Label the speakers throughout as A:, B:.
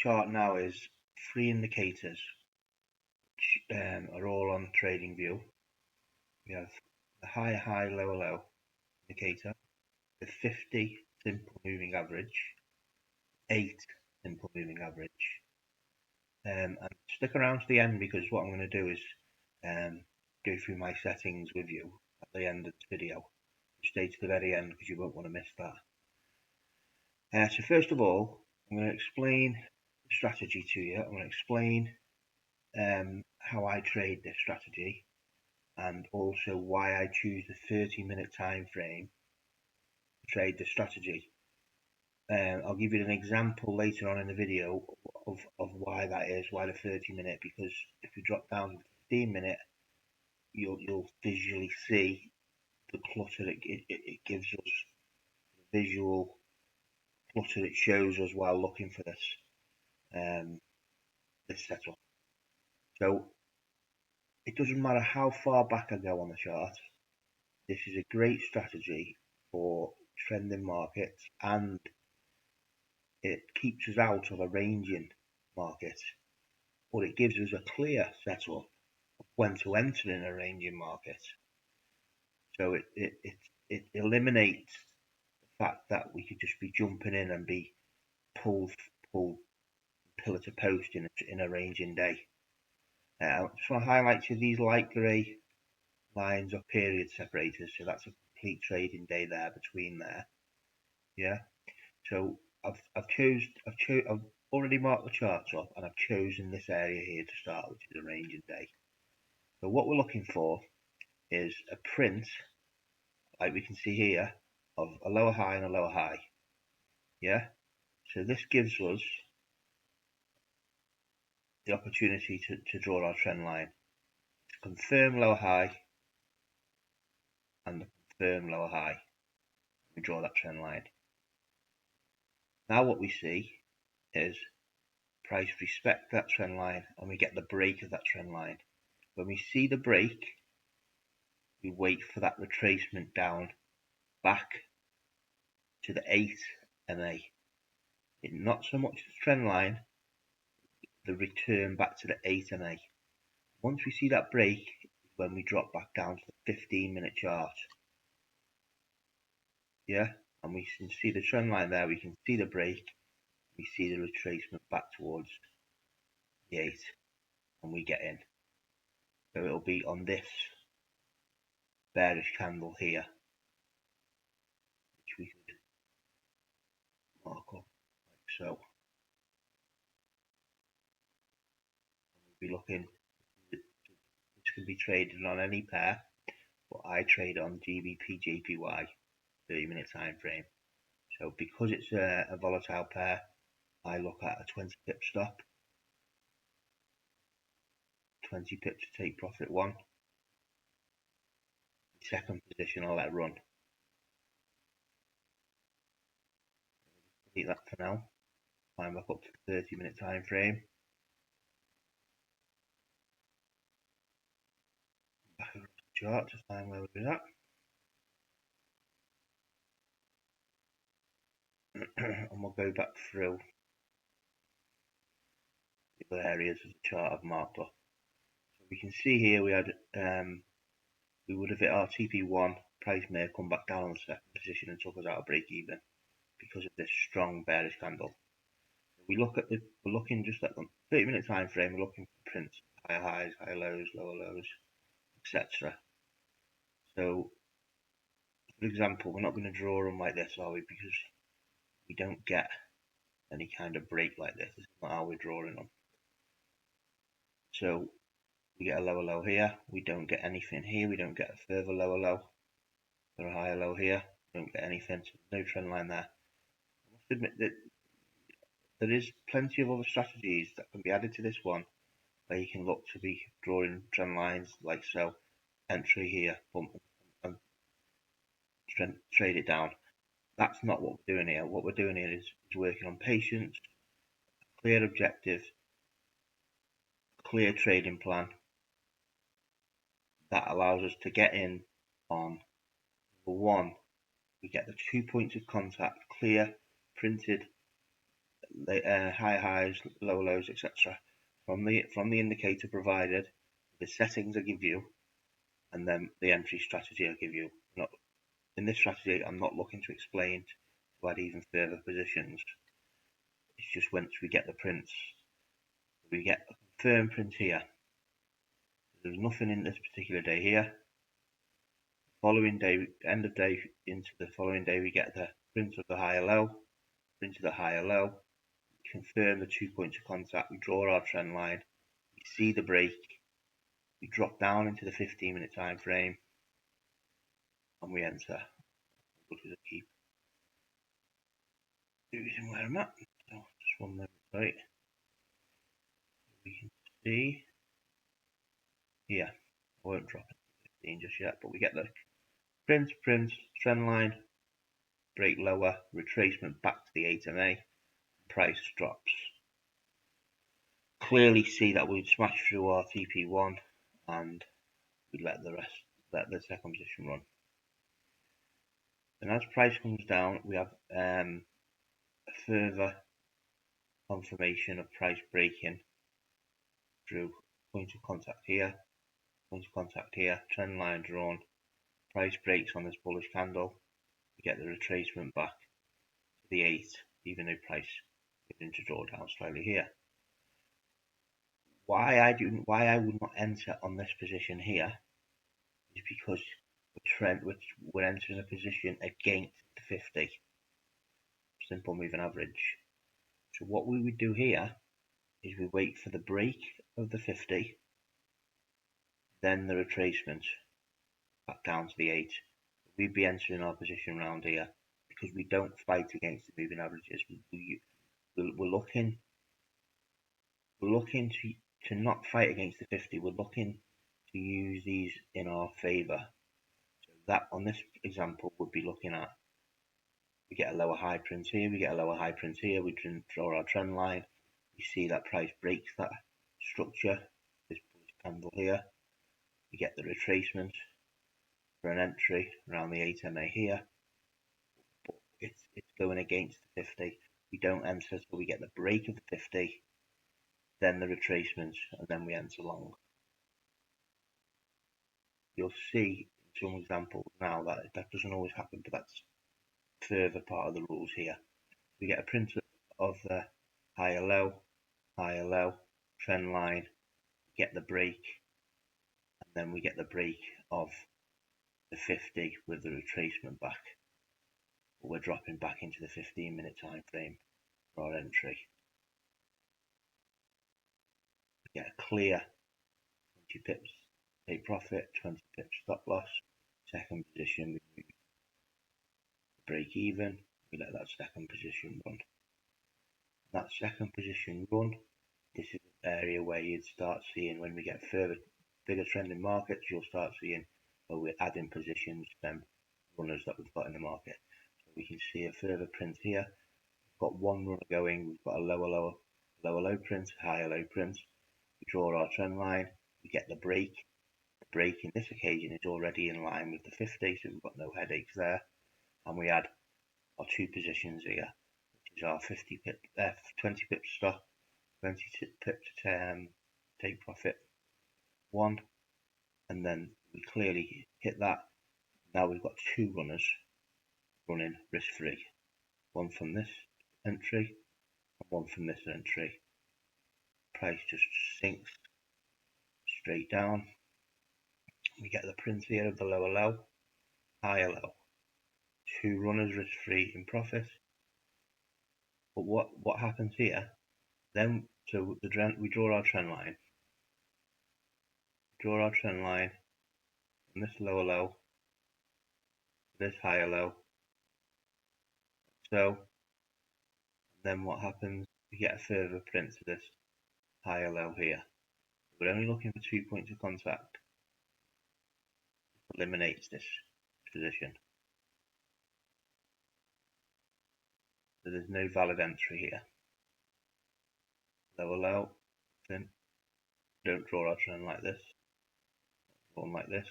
A: chart now is 3 indicators, which are all on trading view. We have the high, low indicator, the 50 simple moving average, 8 simple moving average. And stick around to the end, because what I'm going to do is go through my settings with you at the end of this video. Stay to the very end because you won't want to miss that. So first of all, I'm going to explain the strategy to you. I'm going to explain how I trade this strategy, and also why I choose the 30-minute time frame to trade the strategy. I'll give you an example later on in the video of why that is, why the 30-minute, because if you drop down to the 15-minute, you'll visually see the clutter it gives us, the visual clutter it shows us while looking for this setup. So it doesn't matter how far back I go on the chart, this is a great strategy for trending markets, and it keeps us out of a ranging market, but it gives us a clear setup of when to enter in a ranging market. So it eliminates the fact that we could just be jumping in and be pulled pillar to post in a ranging day. I just want to highlight to you these light grey lines are period separators, so that's a complete trading day there between there. Yeah. So I've already marked the charts up, and I've chosen this area here to start, which is a ranging day. So what we're looking for is a print, like we can see here, of a lower high and a lower high. Yeah. So this gives us the opportunity to draw our trend line, to confirm lower high and confirm lower high. We draw that trend line. Now what we see is price respect that trend line, and we get the break of that trend line. When we see the break, we wait for that retracement down back to the 8 MA. Not so much the trend line, the return back to the 8 MA. Once we see that break, when we drop back down to the 15-minute chart. Yeah, and we can see the trend line there, we can see the break, we see the retracement back towards the 8, and we get in. So it'll be on this bearish candle here, which we could mark up like so. We'll be looking, this can be traded on any pair, but I trade on GBP JPY 30-minute time frame. So because it's a volatile pair, I look at a 20 pip stop, 20 pips to take profit 1. Second position I'll let run. Delete that for now. Climb back up to the 30-minute time frame. Back over to the chart to find where we're at. And we'll go back through the other areas of the chart I've marked up. So we can see here we had we would have hit our TP1, price may have come back down on the second position and took us out of break even because of this strong bearish candle. We look at we're looking just at the 30-minute time frame, we're looking for prints, higher highs, higher lows, lower lows, etc. So for example, we're not going to draw them like this, are we? Because we don't get any kind of break like this. This is not how we're drawing them. So we get a lower low here, we don't get anything here, we don't get a further lower low, or a higher low here, we don't get anything, so no trend line there. I must admit that there is plenty of other strategies that can be added to this one, where you can look to be drawing trend lines like so, entry here, bump and trade it down. That's not what we're doing here. What we're doing here is working on patience, clear objective, clear trading plan that allows us to get in on number 1. We get the 2 points of contact, clear, printed high highs, low lows, etc. from the indicator provided, the settings I give you, and then the entry strategy I give you. Not in this strategy, I'm not looking to explain to add even further positions. It's just once we get the prints, we get a confirmed print here. There's nothing in this particular day here. Following day, end of day into the following day, we get the print of the higher low, print of the higher low, confirm the 2 points of contact, we draw our trend line, we see the break, we drop down into the 15-minute time frame, and we enter. Good as a keep. Using where I'm at. So just one moment, sorry. We can see here. I won't drop it to 15 just yet, but we get the print, trend line, break lower, retracement back to the 8 MA, price drops. Clearly see that we'd smash through our TP1 and we let the second position run. And as price comes down, we have a further confirmation of price breaking through point of contact here, trend line drawn, price breaks on this bullish candle, we get the retracement back to the 8, even though price beginning to draw down slightly here. Why I would not enter on this position here is because we're entering a position against the 50 simple moving average. So what we would do here is we wait for the break of the 50, then the retracement back down to the 8. We'd be entering our position around here because we don't fight against the moving averages. We're looking to not fight against the 50. We're looking to use these in our favour. So that on this example would be looking at, we get a lower high print here, we get a lower high print here, we draw our trend line, we see that price breaks that structure, this candle here, we get the retracement for an entry around the 8 MA here, but it's going against the 50. We don't enter until we get the break of the 50, then the retracement, and then we enter long. You'll see in some examples now that doesn't always happen, but that's further part of the rules here. We get a print of the higher low, trend line, get the break, and then we get the break of the 50 with the retracement back. But we're dropping back into the 15-minute time frame for our entry. We get a clear 20 pips take profit, 20 pips stop loss. Second position, we move break even, we let that second position run. That second position run, this is an area where you'd start seeing, when we get bigger trending markets, you'll start seeing where we're adding positions to them runners that we've got in the market. So we can see a further print here. We've got one runner going, we've got a lower low print, higher low print. We draw our trend line, we get the break. The break in this occasion is already in line with the 50, so we've got no headaches there. And we add our two positions here, which is our 20 pips stop, 20 pips take profit, 1, and then we clearly hit that. Now we've got two runners running risk free, one from this entry and one from this entry. Price just sinks straight down. We get the print here of the lower low, higher low. Two runners risk free in profit. But what happens here? Then we draw our trend line. Draw our trend line from this lower low, this higher low. So then what happens? We get a further print to this higher low here. We're only looking for 2 points of contact. Eliminates this position. So there's no valid entry here. Lower low, then don't draw our trend like this, draw like this.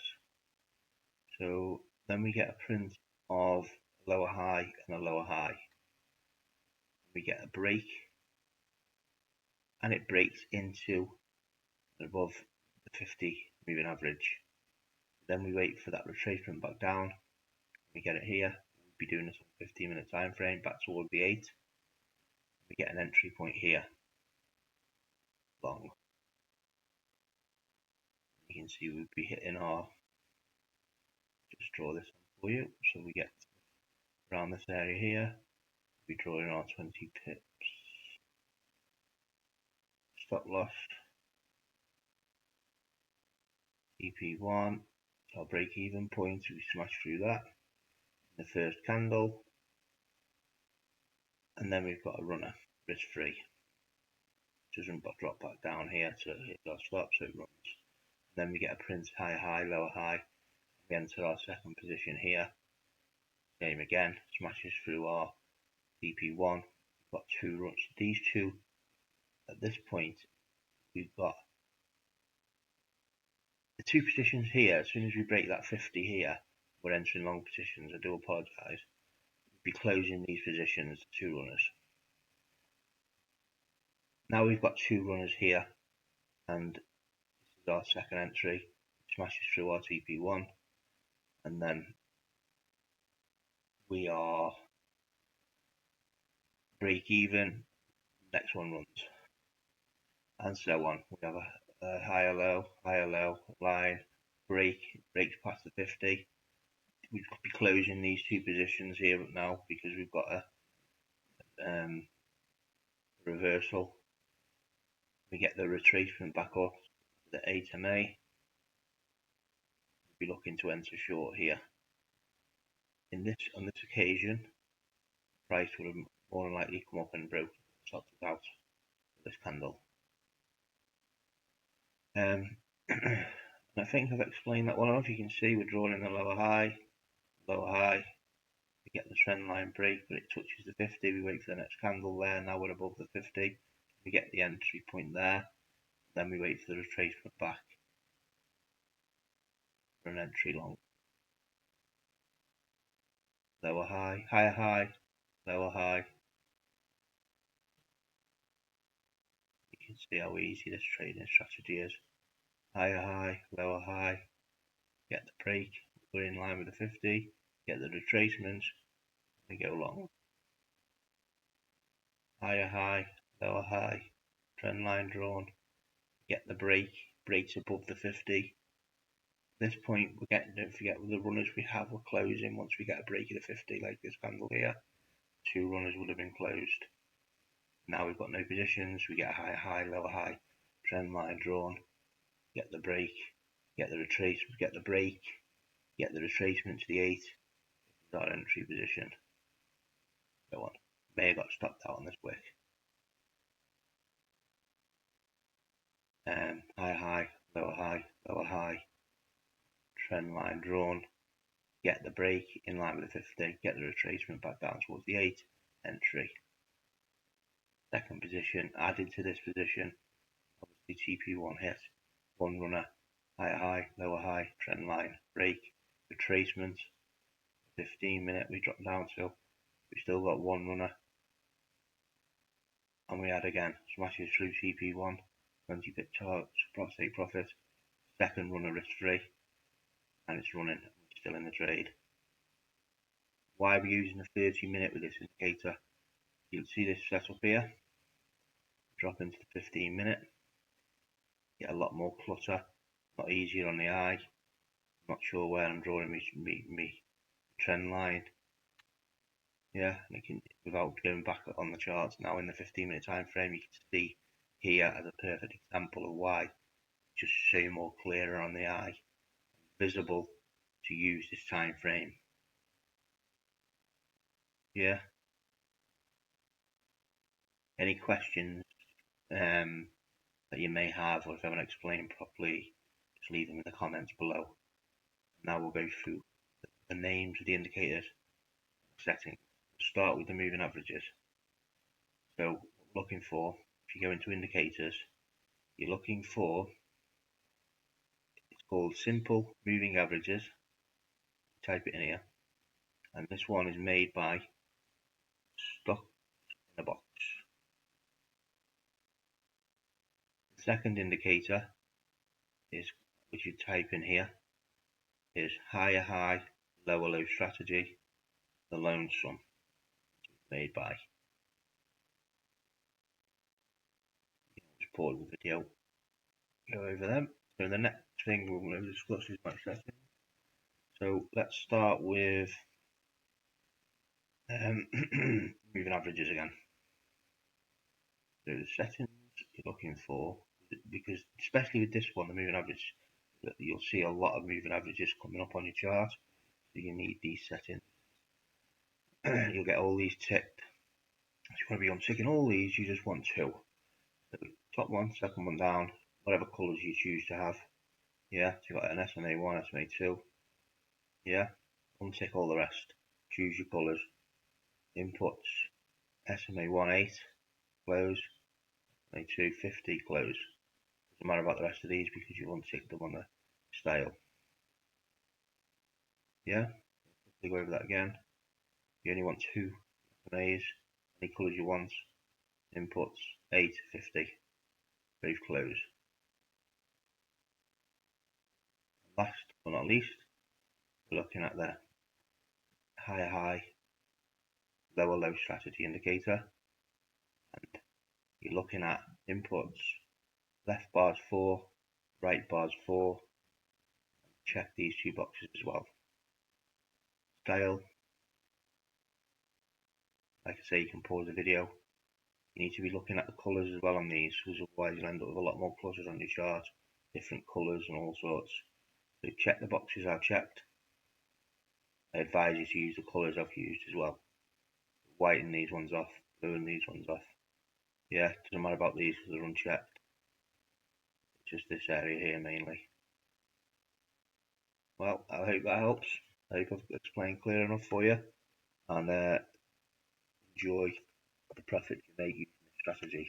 A: So then we get a print of a lower high and a lower high. We get a break and it breaks into above the 50 moving average. Then we wait for that retracement back down. We get it here. We'll be doing this on a 15-minute time frame back toward the 8. We get an entry point here, long. You can see we'll be hitting our, just draw this for you, so we get around this area here. We'll be drawing our 20 pips stop loss, EP1, our break even point. We smash through that in the first candle, and then we've got a runner, risk free. Doesn't drop back down here to hit our stop, so it runs. Then we get a Prince higher high, lower high. We enter our second position here. Same again, smashes through our DP1. We've got two runs. These two, at this point, we've got the two positions here. As soon as we break that 50 here, we're entering long positions. I do apologise. We'll be closing these positions, two runners. Now we've got two runners here, and this is our second entry. Smashes through our TP1, and then we are break even, next one runs, and so on. We have a higher low line, breaks past the 50. We could be closing these two positions here now because we've got a reversal. We get the retracement back up to the 8 MA. We'll be looking to enter short here. On this occasion, price would have more than likely come up and broken, stopped us out with this candle. And I think I've explained that well enough. You can see we're drawing in the lower high. We get the trend line break, but it touches the 50. We wait for the next candle there. Now we're above the 50. We get the entry point there. Then we wait for the retracement back for an entry long. Lower high, higher high, lower high. You can see how easy this trading strategy is. Higher high, lower high. Get the break. We're in line with the 50. Get the retracement. We go long. Higher high, lower high. Trend line drawn. Get the break. Breaks above the 50. At this point, we're getting, don't forget, with the runners we have, we're closing. Once we get a break of the 50, like this candle here, two runners would have been closed. Now we've got no positions. We get a higher high, lower high. Trend line drawn. Get the break. Get the retracement. Get the break. Get the retracement to the 8. This is our entry position. Go on. May have got stopped out on this wick. Higher high, lower high, lower high. Trend line drawn. Get the break in line with the 50. Get the retracement back down towards the 8. Entry. Second position. Added to this position. Obviously TP1 hit. One runner. Higher high, lower high. Trend line. Break. Retracement. 15-minute we drop down to. We've still got one runner. And we add again. Smashes through TP1. 20 pip charge. Take profit. Second runner risk free. And it's running. We're still in the trade. Why are we using a 30-minute with this indicator? You'll see this setup here. Drop into the 15-minute. Get a lot more clutter. A lot easier on the eye. Not sure where I'm drawing me trend line. Yeah, without going back on the charts now in the 15-minute time frame, you can see here as a perfect example of why. Just so more clearer on the eye, visible to use this time frame. Yeah. Any questions that you may have, or if I haven't explained properly, just leave them in the comments below. Now we'll go through the names of the indicators, settings. Start with the moving averages. So looking for, if you go into indicators, you're looking for, it's called simple moving averages. Type it in here, and this one is made by Stock in a Box. second indicator is, which you type in here, is higher high, lower low strategy, the lone sum, made by. Just pause the video, go over them. So the next thing we're going to discuss is my settings. So let's start with moving averages again. So the settings you're looking for, because especially with this one, the moving average, you'll see a lot of moving averages coming up on your chart, so you need these settings. You'll get all these ticked. So you want to be unticking all these, you just want two. So top one, second one down, whatever colours you choose to have. Yeah, so you've got an SMA1, SMA2. Yeah, untick all the rest. Choose your colours. Inputs, SMA1 8, close, SMA2 50, close. Doesn't matter about the rest of these because you've unticked them on the style. Yeah, we go over that again. You only want two SMAs, any colours you want. Inputs, 8, 50, both close. Last but not least, we're looking at the higher high, lower low strategy indicator, and you're looking at inputs, left bar's 4, right bar's 4. Check these two boxes as well. Style, like I say, you can pause the video. You need to be looking at the colours as well on these, because otherwise you'll end up with a lot more clusters on your chart, different colours and all sorts. So check the boxes I've checked. I advise you to use the colours I've used as well. Whiten these ones off, bluing these ones off. Yeah, doesn't matter about these because they're unchecked. It's just this area here mainly. Well, I hope that helps. I hope I've explained clear enough for you. And enjoy the profit you make using this strategy.